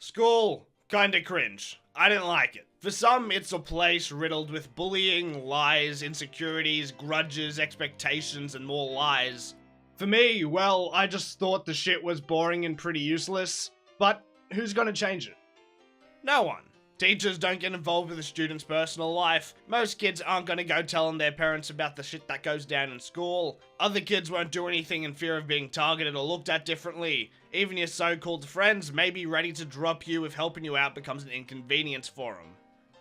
School, kinda cringe. I didn't like it. For some, it's a place riddled with bullying, lies, insecurities, grudges, expectations, and more lies. For me, well, I just thought the shit was boring and pretty useless, but who's gonna change it? No one. Teachers don't get involved with the student's personal life. Most kids aren't gonna go telling their parents about the shit that goes down in school. Other kids won't do anything in fear of being targeted or looked at differently. Even your so-called friends may be ready to drop you if helping you out becomes an inconvenience for them.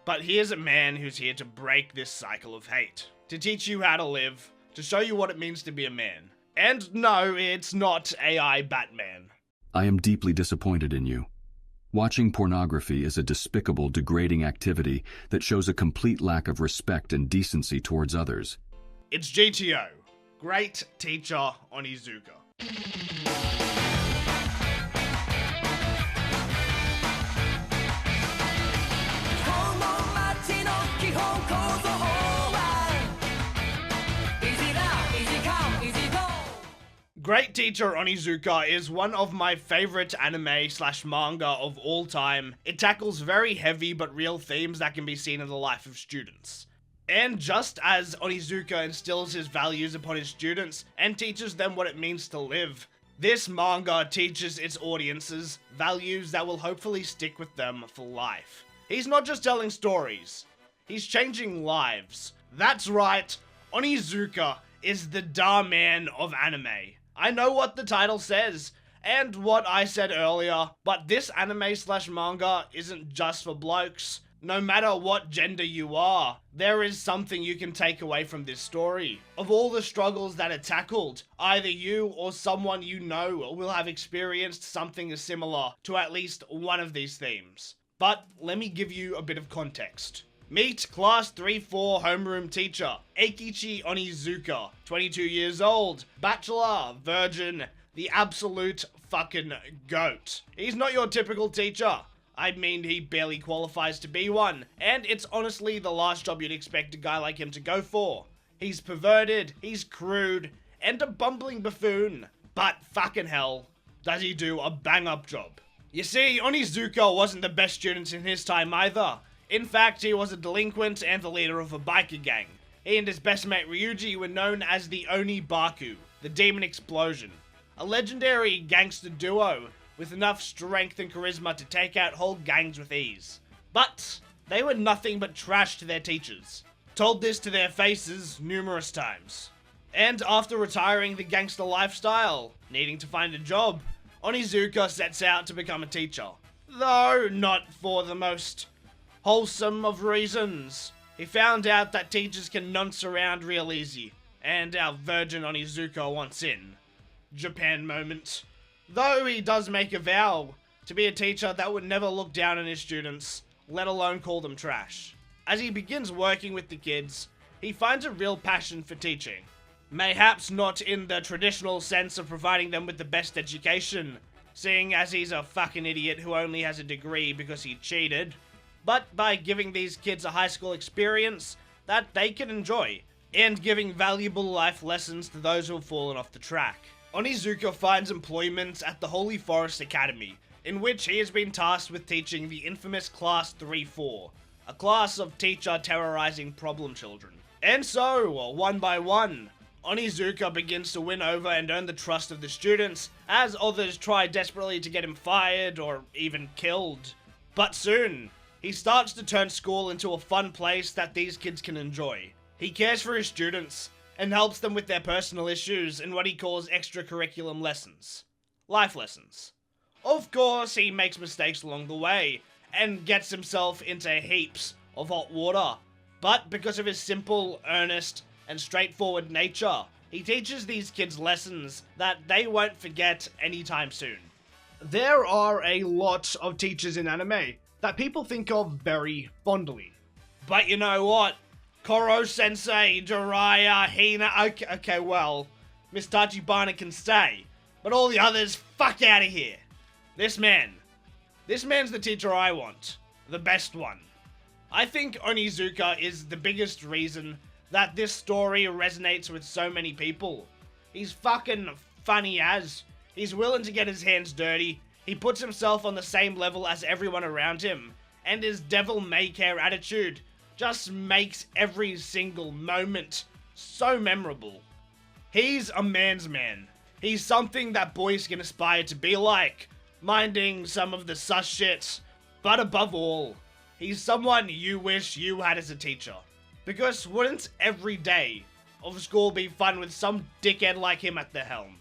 But here's a man who's here to break this cycle of hate. To teach you how to live. To show you what it means to be a man. And no, it's not AI Batman. I am deeply disappointed in you. Watching pornography is a despicable, degrading activity that shows a complete lack of respect and decency towards others. It's GTO. Great Teacher Onizuka. Great Teacher Onizuka is one of my favorite anime/manga of all time. It tackles very heavy but real themes that can be seen in the life of students. And just as Onizuka instills his values upon his students and teaches them what it means to live, this manga teaches its audiences values that will hopefully stick with them for life. He's not just telling stories, he's changing lives. That's right, Onizuka is the Da-man of anime. I know what the title says, and what I said earlier, but this anime/manga isn't just for blokes. No matter what gender you are, there is something you can take away from this story. Of all the struggles that are tackled, either you or someone you know will have experienced something similar to at least one of these themes. But let me give you a bit of context. Meet Class 3-4 homeroom teacher, Eikichi Onizuka, 22 years old, bachelor, virgin, the absolute fucking GOAT. He's not your typical teacher. I mean, he barely qualifies to be one, and it's honestly the last job you'd expect a guy like him to go for. He's perverted, he's crude, and a bumbling buffoon. But fucking hell, does he do a bang-up job. You see, Onizuka wasn't the best student in his time either. In fact, he was a delinquent and the leader of a biker gang. He and his best mate Ryuji were known as the Onibaku, the Demon Explosion, a legendary gangster duo with enough strength and charisma to take out whole gangs with ease. But they were nothing but trash to their teachers. Told this to their faces numerous times. And after retiring the gangster lifestyle, needing to find a job, Onizuka sets out to become a teacher. Though not for the most wholesome of reasons. He found out that teachers can nonce around real easy, and our virgin Onizuka wants in. Japan moment. Though he does make a vow to be a teacher that would never look down on his students, let alone call them trash. As he begins working with the kids, he finds a real passion for teaching. Mayhaps not in the traditional sense of providing them with the best education, seeing as he's a fucking idiot who only has a degree because he cheated, but by giving these kids a high school experience that they can enjoy, and giving valuable life lessons to those who have fallen off the track. Onizuka finds employment at the Holy Forest Academy, in which he has been tasked with teaching the infamous Class 3-4, a class of teacher terrorizing problem children. And so, one by one, Onizuka begins to win over and earn the trust of the students, as others try desperately to get him fired or even killed. But soon, he starts to turn school into a fun place that these kids can enjoy. He cares for his students and helps them with their personal issues in what he calls extracurriculum lessons. Life lessons. Of course, he makes mistakes along the way and gets himself into heaps of hot water. But because of his simple, earnest, and straightforward nature, he teaches these kids lessons that they won't forget anytime soon. There are a lot of teachers in anime that people think of very fondly. But you know what? Koro-sensei, Jiraiya, Hina, okay, well, Miss Tachibana can stay. But all the others, fuck out of here. This man's the teacher I want. The best one. I think Onizuka is the biggest reason that this story resonates with so many people. He's fucking funny as. He's willing to get his hands dirty. He puts himself on the same level as everyone around him, and his devil may care attitude just makes every single moment so memorable. He's a man's man. He's something that boys can aspire to be like, minding some of the sus shit, but above all, he's someone you wish you had as a teacher. Because wouldn't every day of school be fun with some dickhead like him at the helm?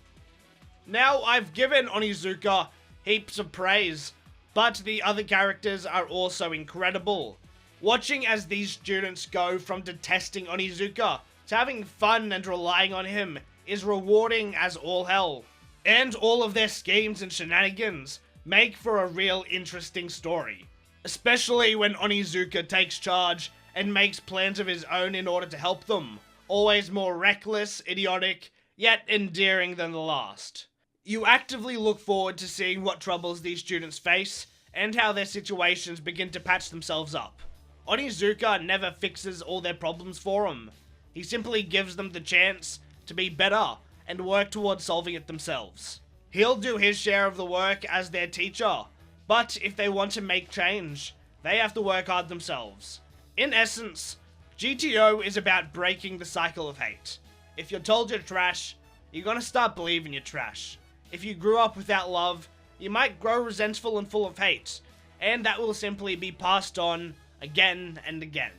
Now, I've given Onizuka heaps of praise, but the other characters are also incredible. Watching as these students go from detesting Onizuka to having fun and relying on him is rewarding as all hell. And all of their schemes and shenanigans make for a real interesting story. Especially when Onizuka takes charge and makes plans of his own in order to help them. Always more reckless, idiotic, yet endearing than the last. You actively look forward to seeing what troubles these students face, and how their situations begin to patch themselves up. Onizuka never fixes all their problems for them. He simply gives them the chance to be better and work towards solving it themselves. He'll do his share of the work as their teacher, but if they want to make change, they have to work hard themselves. In essence, GTO is about breaking the cycle of hate. If you're told you're trash, you're gonna start believing you're trash. If you grew up without love, you might grow resentful and full of hate, and that will simply be passed on again and again.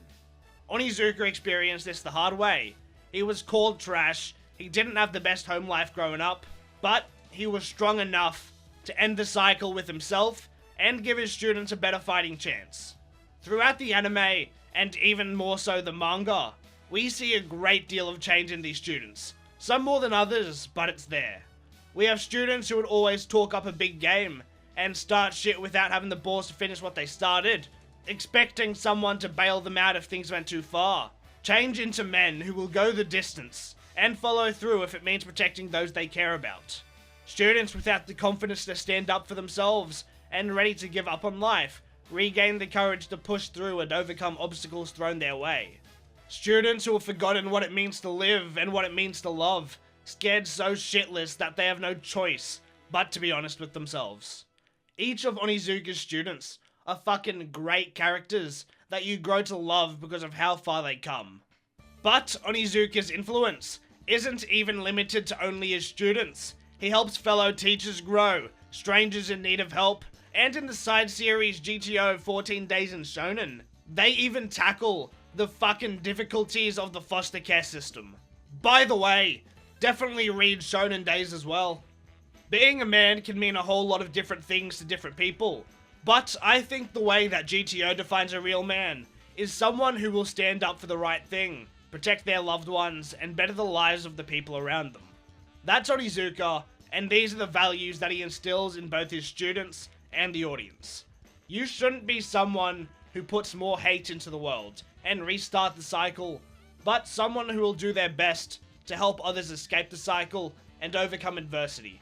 Onizuka experienced this the hard way. He was called trash, he didn't have the best home life growing up, but he was strong enough to end the cycle with himself and give his students a better fighting chance. Throughout the anime, and even more so the manga, we see a great deal of change in these students. Some more than others, but it's there. We have students who would always talk up a big game and start shit without having the balls to finish what they started, expecting someone to bail them out if things went too far. Change into men who will go the distance and follow through if it means protecting those they care about. Students without the confidence to stand up for themselves and ready to give up on life regain the courage to push through and overcome obstacles thrown their way. Students who have forgotten what it means to live and what it means to love, scared so shitless that they have no choice but to be honest with themselves. Each of Onizuka's students are fucking great characters that you grow to love because of how far they come. But Onizuka's influence isn't even limited to only his students. He helps fellow teachers grow, strangers in need of help, and in the side series GTO 14 Days in Shonen, they even tackle the fucking difficulties of the foster care system. By the way, definitely read Shonen Days as well. Being a man can mean a whole lot of different things to different people, but I think the way that GTO defines a real man is someone who will stand up for the right thing, protect their loved ones, and better the lives of the people around them. That's Onizuka, and these are the values that he instills in both his students and the audience. You shouldn't be someone who puts more hate into the world and restart the cycle, but someone who will do their best to help others escape the cycle and overcome adversity.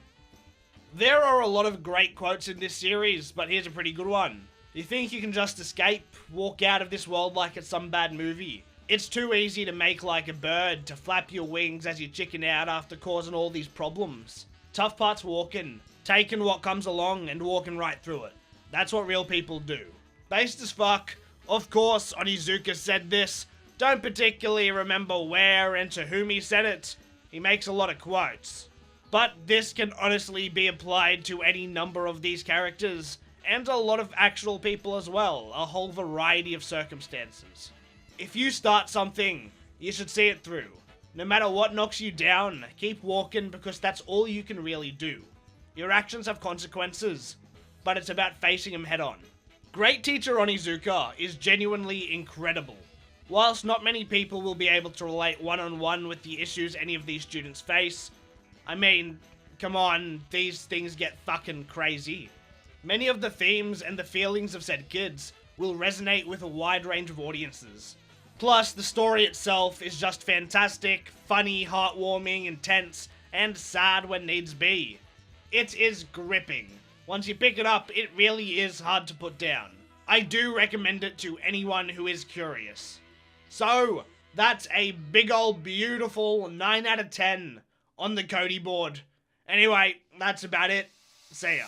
There are a lot of great quotes in this series, but here's a pretty good one. You think you can just escape, walk out of this world like it's some bad movie? It's too easy to make like a bird, to flap your wings as you chicken out after causing all these problems. Tough part's walking, taking what comes along and walking right through it. That's what real people do. Based as fuck, of course Onizuka said this. Don't particularly remember where and to whom he said it. He makes a lot of quotes. But this can honestly be applied to any number of these characters, and a lot of actual people as well, a whole variety of circumstances. If you start something, you should see it through. No matter what knocks you down, keep walking because that's all you can really do. Your actions have consequences, but it's about facing them head on. Great Teacher Onizuka is genuinely incredible. Whilst not many people will be able to relate one-on-one with the issues any of these students face, I mean, come on, these things get fucking crazy. Many of the themes and the feelings of said kids will resonate with a wide range of audiences. Plus, the story itself is just fantastic, funny, heartwarming, intense, and sad when needs be. It is gripping. Once you pick it up, it really is hard to put down. I do recommend it to anyone who is curious. So, that's a big old beautiful 9 out of 10 on the Cody board. Anyway, that's about it. See ya.